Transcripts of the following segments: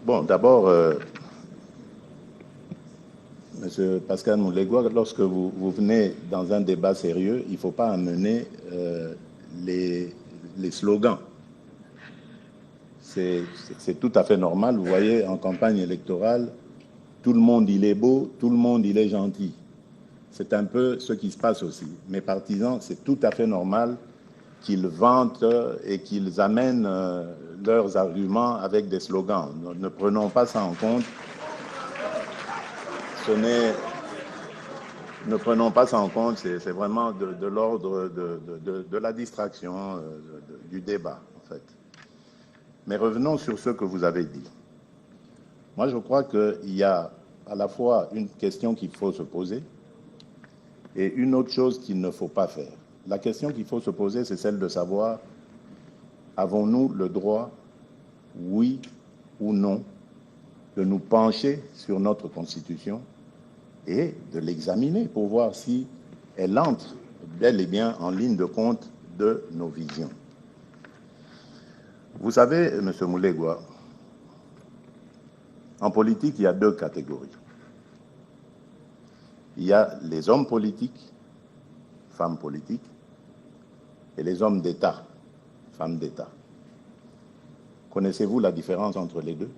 Bon, d'abord, Monsieur Pascal Moulegua, lorsque vous venez dans un débat sérieux, il ne faut pas amener les slogans. C'est tout à fait normal. Vous voyez, en campagne électorale, tout le monde, il est beau, tout le monde, il est gentil. C'est un peu ce qui se passe aussi. Mes partisans, c'est tout à fait normal qu'ils vantent et qu'ils amènent leurs arguments avec des slogans. Ne prenons pas ça en compte. Ne prenons pas ça en compte, c'est vraiment de l'ordre de la distraction du débat, en fait. Mais revenons sur ce que vous avez dit. Moi, je crois qu'il y a à la fois une question qu'il faut se poser et une autre chose qu'il ne faut pas faire. La question qu'il faut se poser, c'est celle de savoir, avons-nous le droit, oui ou non, de nous pencher sur notre Constitution et de l'examiner pour voir si elle entre bel et bien en ligne de compte de nos visions. Vous savez, M. Moulegua, en politique, il y a deux catégories. Il y a les hommes politiques, femmes politiques, et les hommes d'État, femmes d'État. Connaissez-vous la différence entre les deux?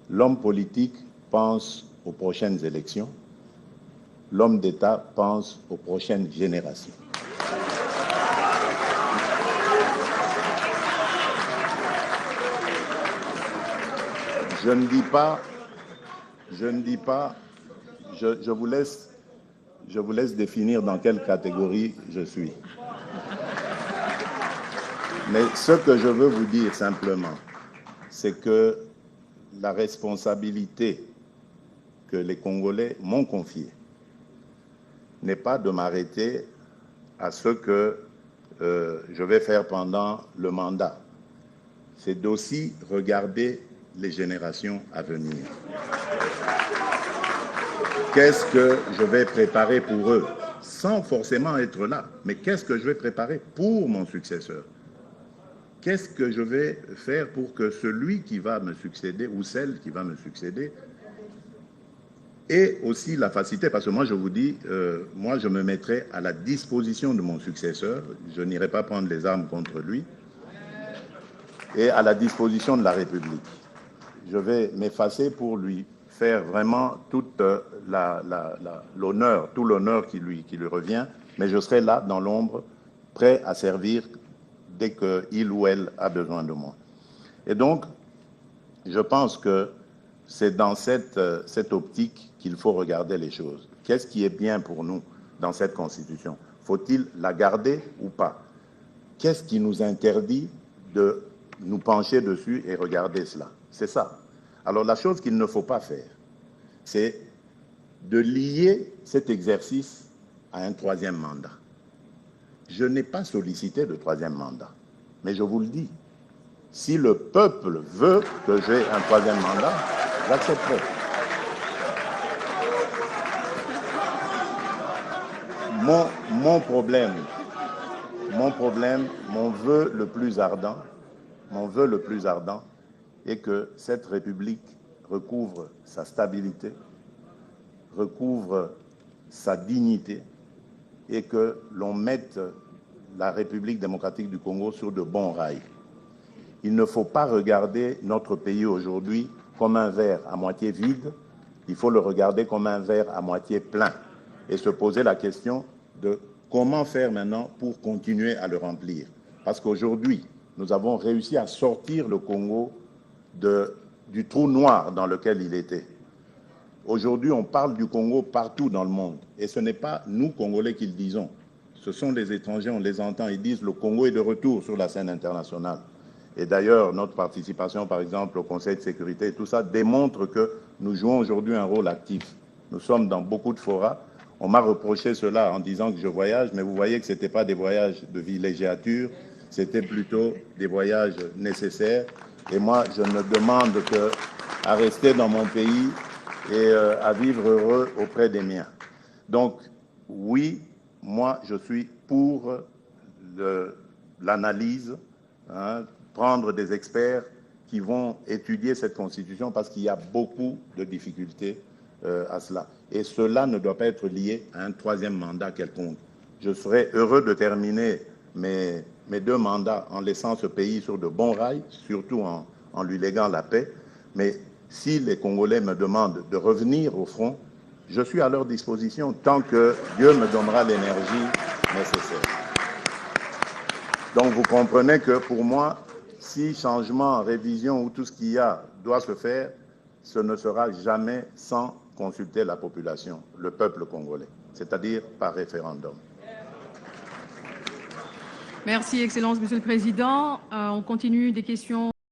L'homme politique pense aux prochaines élections, l'homme d'État pense aux prochaines générations. Je ne dis pas, je vous laisse définir dans quelle catégorie je suis. Mais ce que je veux vous dire simplement, c'est que la responsabilité que les Congolais m'ont confiée n'est pas de m'arrêter à ce que je vais faire pendant le mandat. C'est d'aussi regarder les générations à venir. Qu'est-ce que je vais préparer pour eux, sans forcément être là, mais qu'est-ce que je vais préparer pour mon successeur? Qu'est-ce que je vais faire pour que celui qui va me succéder ou celle qui va me succéder ait aussi la facilité? Parce que moi, je vous dis, moi, je me mettrai à la disposition de mon successeur. Je n'irai pas prendre les armes contre lui. Et à la disposition de la République. Je vais m'effacer pour lui faire vraiment toute l'honneur, tout l'honneur qui lui revient, mais je serai là dans l'ombre, prêt à servir dès qu'il ou elle a besoin de moi. Et donc, je pense que c'est dans cette optique qu'il faut regarder les choses. Qu'est-ce qui est bien pour nous dans cette Constitution? Faut-il la garder ou pas? Qu'est-ce qui nous interdit de nous pencher dessus et regarder cela? C'est ça. Alors la chose qu'il ne faut pas faire, c'est de lier cet exercice à un troisième mandat. Je n'ai pas sollicité de troisième mandat, mais je vous le dis, si le peuple veut que j'ai un troisième mandat, j'accepterai. Mon problème, mon vœu le plus ardent est que cette République recouvre sa stabilité, recouvre sa dignité et que l'on mette la République démocratique du Congo sur de bons rails. Il ne faut pas regarder notre pays aujourd'hui comme un verre à moitié vide, il faut le regarder comme un verre à moitié plein et se poser la question de comment faire maintenant pour continuer à le remplir. Parce qu'aujourd'hui, nous avons réussi à sortir le Congo du trou noir dans lequel il était. Aujourd'hui, on parle du Congo partout dans le monde. Et ce n'est pas nous, Congolais, qui le disons. Ce sont les étrangers, on les entend, ils disent le Congo est de retour sur la scène internationale. Et d'ailleurs, notre participation, par exemple, au Conseil de sécurité, et tout ça démontre que nous jouons aujourd'hui un rôle actif. Nous sommes dans beaucoup de forats. On m'a reproché cela en disant que je voyage, mais vous voyez que ce n'était pas des voyages de villégiature, c'était plutôt des voyages nécessaires. Et moi, je ne demande qu'à rester dans mon pays et à vivre heureux auprès des miens. Donc, oui, moi, je suis pour l'analyse, prendre des experts qui vont étudier cette Constitution parce qu'il y a beaucoup de difficultés à cela. Et cela ne doit pas être lié à un troisième mandat quelconque. Je serais heureux de terminer mes 2 mandats en laissant ce pays sur de bons rails, surtout en lui léguant la paix. Mais si les Congolais me demandent de revenir au front, je suis à leur disposition tant que Dieu me donnera l'énergie nécessaire. Donc vous comprenez que pour moi, si changement, révision ou tout ce qu'il y a doit se faire, ce ne sera jamais sans consulter la population, le peuple congolais, c'est-à-dire par référendum. Merci, Excellence, Monsieur le Président. On continue des questions.